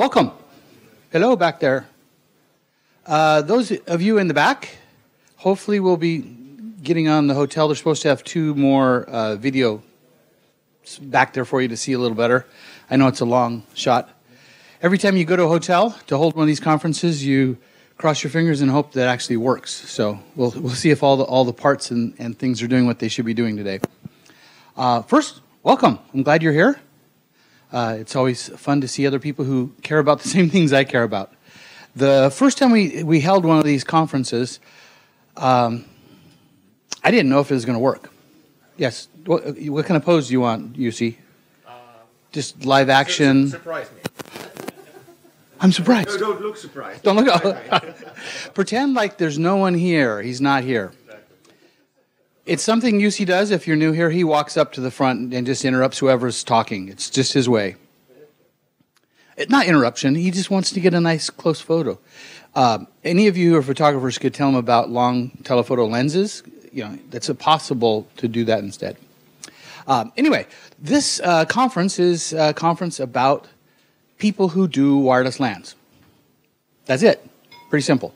Welcome. Hello back there. Those of you in the back, hopefully we'll be getting on the hotel. They're supposed to have 2 more video back there for you to see a little better. I know it's a long shot. Every time you go to a hotel to hold one of these conferences, you cross your fingers and hope that it actually works. So we'll see if all the parts and things are doing what they should be doing today. First, welcome. I'm glad you're here. It's always fun to see other people who care about the same things I care about. The first time we held one of these conferences, I didn't know if it was going to work. Yes. What kind of pose do you want, UC? Just live action. Surprise me. I'm surprised. No, don't look surprised. Don't look. Pretend like there's no one here. He's not here. It's something UC does. If you're new here, he walks up to the front and just interrupts whoever's talking. It's just his way. Not interruption. He just wants to get a nice close photo. Any of you who are photographers could tell him about long telephoto lenses. You know, it's possible to do that instead. Anyway, this conference is a conference about people who do wireless LANs. That's it. Pretty simple.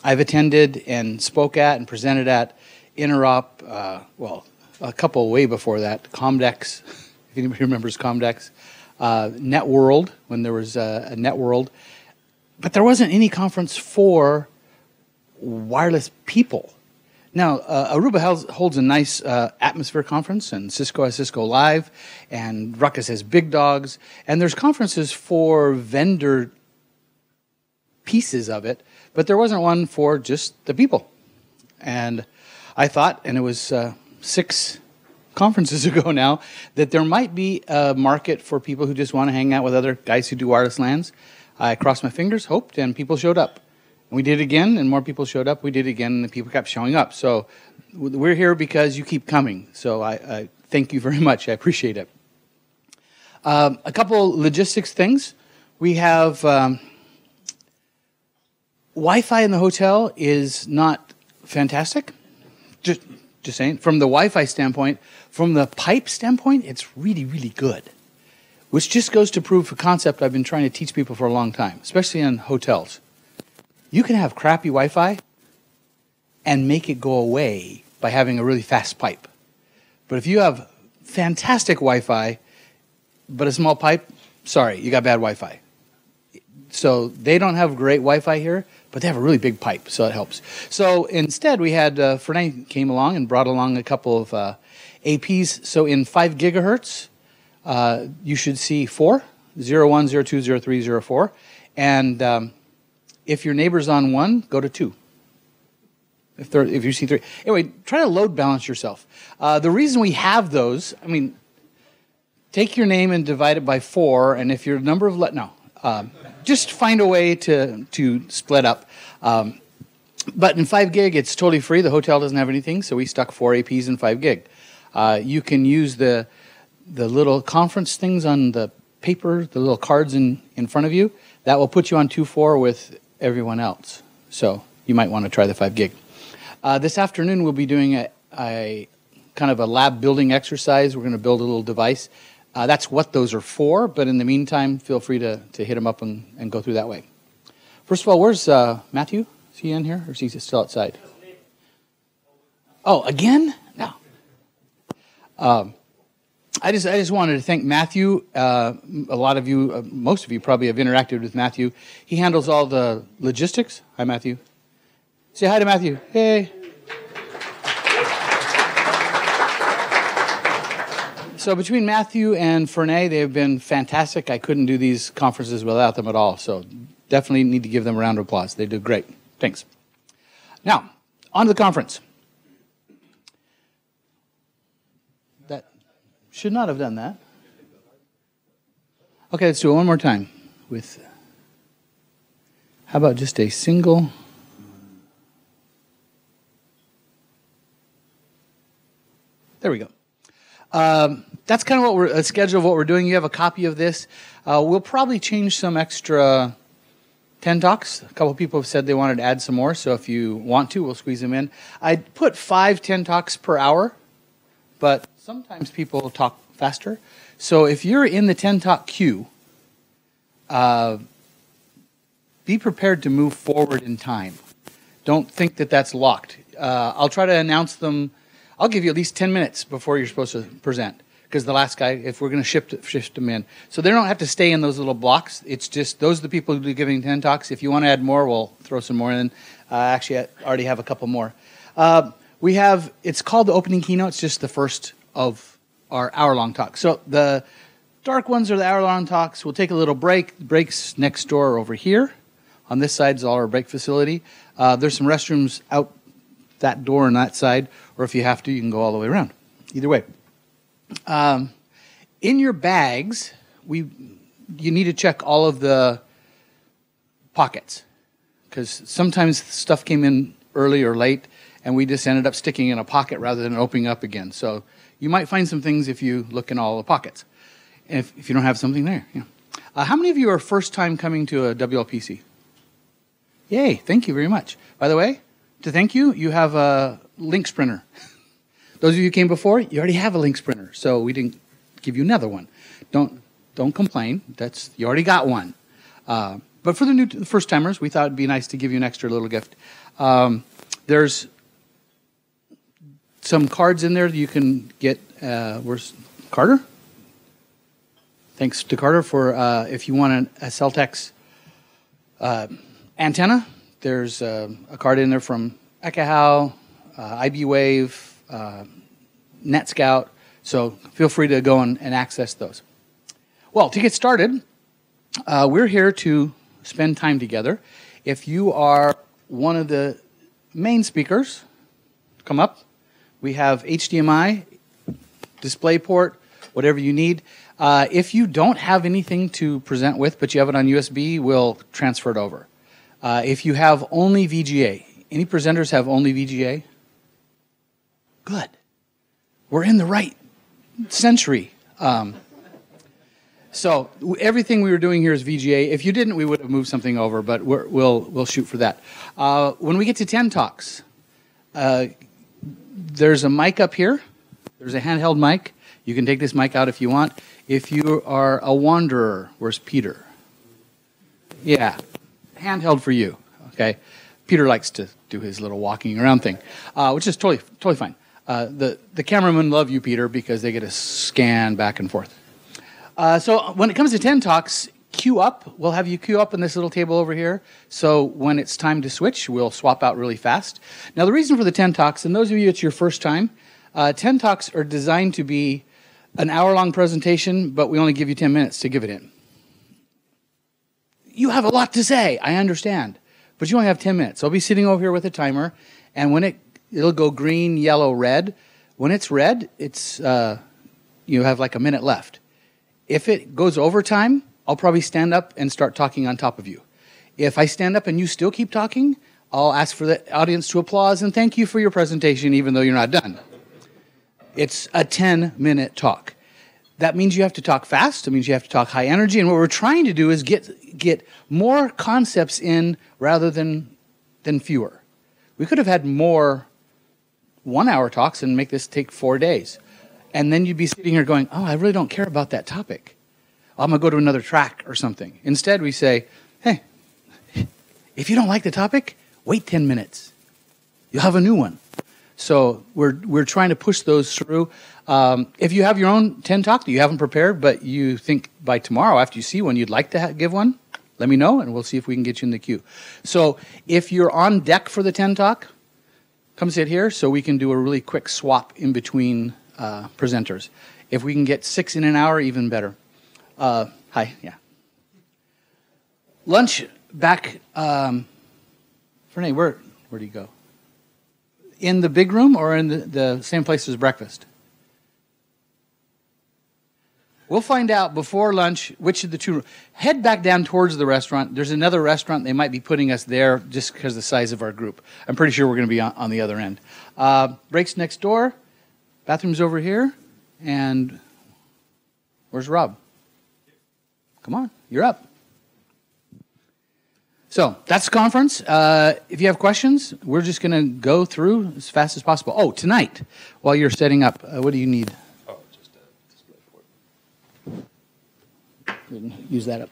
I've attended and spoke at and presented at Interop, a couple way before that, Comdex, if anybody remembers Comdex, NetWorld, when there was a NetWorld. But there wasn't any conference for wireless people. Now, Aruba holds a nice Atmosphere conference, and Cisco has Cisco Live, and Ruckus has Big Dogs, and there's conferences for vendor pieces of it, but there wasn't one for just the people. And I thought, and it was 6 conferences ago now, that there might be a market for people who just want to hang out with other guys who do wireless LANs. I crossed my fingers, hoped, and people showed up. And we did it again, and more people showed up. We did it again, and the people kept showing up. So we're here because you keep coming. So I thank you very much. I appreciate it. A couple logistics things. We have Wi-Fi in the hotel is not fantastic. Just saying. From the Wi-Fi standpoint, from the pipe standpoint, it's really, really good. Which just goes to prove a concept I've been trying to teach people for a long time, especially in hotels. You can have crappy Wi-Fi and make it go away by having a really fast pipe. But if you have fantastic Wi-Fi, but a small pipe, sorry, you got bad Wi-Fi. So they don't have great Wi-Fi here, but they have a really big pipe, so it helps. So instead, we had Fernand came along and brought along a couple of APs. So in 5 gigahertz, you should see 4, 01, 02, 03, 04. And if your neighbor's on 1, go to 2. If you see 3. Anyway, try to load balance yourself. The reason we have those, I mean, take your name and divide it by 4, and if your number of just find a way to split up. But in 5 gig, it's totally free. The hotel doesn't have anything, so we stuck 4 APs in 5 gig. You can use the little conference things on the paper, the little cards in front of you. That will put you on 2.4 with everyone else. So you might want to try the 5 gig. This afternoon, we'll be doing a kind of a lab building exercise. We're going to build a little device. That's what those are for, but in the meantime, feel free to hit them up and go through that way. First of all, where's Matthew? Is he in here, or is he still outside? Oh, again? No. I just wanted to thank Matthew. A lot of you, most of you probably have interacted with Matthew. He handles all the logistics. Hi, Matthew. Say hi to Matthew. Hey. So between Matthew and Fernand, they have been fantastic. I couldn't do these conferences without them at all. So definitely need to give them a round of applause. They did great. Thanks. Now, on to the conference. That should not have done that. Okay, let's do it one more time. How about just a single... There we go. That's kind of a schedule of what we're doing. You have a copy of this. We'll probably change some extra 10 talks. A couple of people have said they wanted to add some more, so if you want to, we'll squeeze them in. I put 5 10 talks per hour, but sometimes people talk faster. So if you're in the 10 talk queue, be prepared to move forward in time. Don't think that that's locked. I'll try to announce them. I'll give you at least 10 minutes before you're supposed to present, because the last guy, if we're going to shift them in. So they don't have to stay in those little blocks. It's just those are the people who are giving 10 talks. If you want to add more, we'll throw some more in. Actually, I already have a couple more. It's called the opening keynote. It's just the first of our hour-long talks. So the dark ones are the hour-long talks. We'll take a little break. The break's next door over here. On this side is all our break facility. There's some restrooms out that door on that side, or if you have to, you can go all the way around. Either way. In your bags, you need to check all of the pockets, because sometimes stuff came in early or late, and we just ended up sticking in a pocket rather than opening up again. So you might find some things if you look in all the pockets, if you don't have something there. Yeah. How many of you are first time coming to a WLPC? Yay, thank you very much. By the way, to thank you, you have a Lynx printer. Those of you who came before, you already have a Lynx printer, so we didn't give you another one. Don't complain. You already got one. But for the first timers, we thought it'd be nice to give you an extra little gift. There's some cards in there that you can get. Where's Carter? Thanks to Carter for if you want a Celtex antenna. There's a card in there from Ekahau, IB Wave, NetScout. So feel free to go and access those. Well, to get started, we're here to spend time together. If you are one of the main speakers, come up. We have HDMI, DisplayPort, whatever you need. If you don't have anything to present with, but you have it on USB, we'll transfer it over. If you have only VGA, any presenters have only VGA? Good. We're in the right century. So everything we were doing here is VGA. If you didn't, we would have moved something over, but we'll shoot for that. When we get to 10 talks, there's a mic up here. There's a handheld mic. You can take this mic out if you want. If you are a wanderer, where's Peter? Yeah, handheld for you. Okay, Peter likes to do his little walking around thing, which is totally fine. The cameramen love you, Peter, because they get to scan back and forth. So when it comes to 10 talks, queue up. We'll have you queue up on this little table over here. So when it's time to switch, we'll swap out really fast. Now, the reason for the 10 talks, and those of you it's your first time, 10 talks are designed to be an hour-long presentation, but we only give you 10 minutes to give it in. You have a lot to say, I understand, but you only have 10 minutes. I'll be sitting over here with a timer, and when it'll go green, yellow, red. When it's red, it's you have like a minute left. If it goes over time, I'll probably stand up and start talking on top of you. If I stand up and you still keep talking, I'll ask for the audience to applause and thank you for your presentation, even though you're not done. It's a 10-minute talk. That means you have to talk fast. It means you have to talk high energy. And what we're trying to do is get more concepts in rather than fewer. We could have had more one-hour talks and make this take 4 days. And then you'd be sitting here going, oh, I really don't care about that topic. I'm going to go to another track or something. Instead, we say, hey, if you don't like the topic, wait 10 minutes. You'll have a new one. So we're trying to push those through. If you have your own 10 talk that you haven't prepared, but you think by tomorrow after you see one you'd like to give one, let me know, and we'll see if we can get you in the queue. So if you're on deck for the 10 talk, come sit here so we can do a really quick swap in between presenters. If we can get 6 in an hour, even better. Hi, yeah. Lunch back. Fernay, where do you go? In the big room or in the same place as breakfast? We'll find out before lunch which of the two. Head back down towards the restaurant. There's another restaurant. They might be putting us there just because of the size of our group. I'm pretty sure we're going to be on the other end. Breaks next door. Bathroom's over here. And where's Rob? Come on, you're up. So that's the conference. If you have questions, we're just going to go through as fast as possible. Oh, tonight, while you're setting up, what do you need? Oh, just a display for it. Use that up.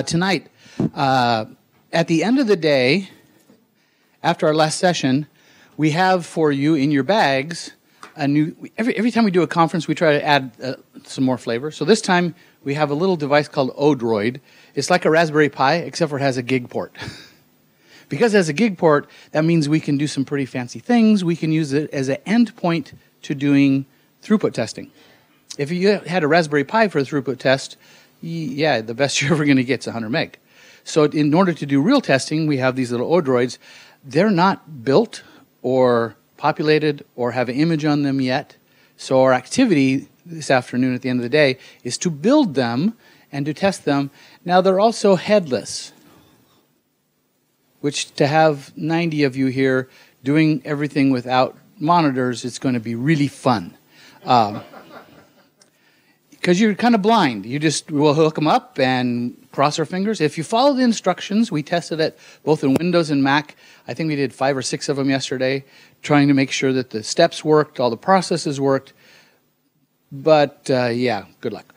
Tonight, at the end of the day, after our last session, we have for you in your bags a new. Every time we do a conference, we try to add some more flavor. So this time we have a little device called Odroid. It's like a Raspberry Pi, except for it has a gig port. Because it has a gig port, that means we can do some pretty fancy things. We can use it as an endpoint to doing throughput testing. If you had a Raspberry Pi for a throughput test, yeah, the best you're ever going to get is 100 meg. So in order to do real testing, we have these little Odroids. They're not built or populated or have an image on them yet. So our activity this afternoon at the end of the day is to build them and to test them. Now, they're also headless, which to have 90 of you here doing everything without monitors, it's going to be really fun. Because you're kind of blind. We'll hook them up and cross our fingers. If you follow the instructions, we tested it both in Windows and Mac. I think we did 5 or 6 of them yesterday, trying to make sure that the steps worked, all the processes worked. But yeah, good luck.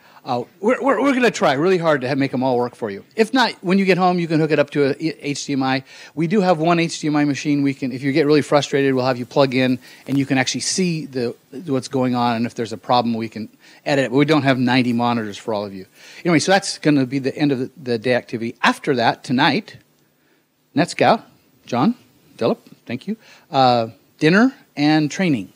We're going to try really hard to make them all work for you. If not, when you get home, you can hook it up to a HDMI. We do have one HDMI machine. If you get really frustrated, we'll have you plug in, and you can actually see what's going on. And if there's a problem, we can edit it. But we don't have 90 monitors for all of you. Anyway, so that's going to be the end of the day activity. After that, tonight, NetScout, John, Philip, thank you, dinner and training.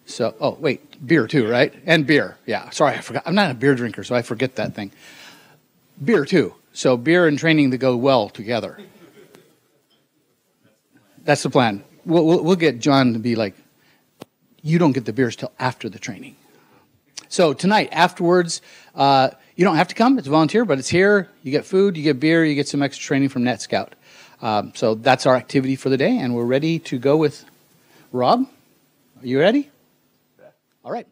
So, oh, wait, beer too, right? And beer, yeah. Sorry, I forgot. I'm not a beer drinker, so I forget that thing. Beer too. So beer and training to go well together. That's the plan. We'll get John to be like, you don't get the beers till after the training. So tonight, afterwards, you don't have to come. It's volunteer, but it's here. You get food, you get beer, you get some extra training from NetScout. So that's our activity for the day, and we're ready to go with Rob. Are you ready? All right.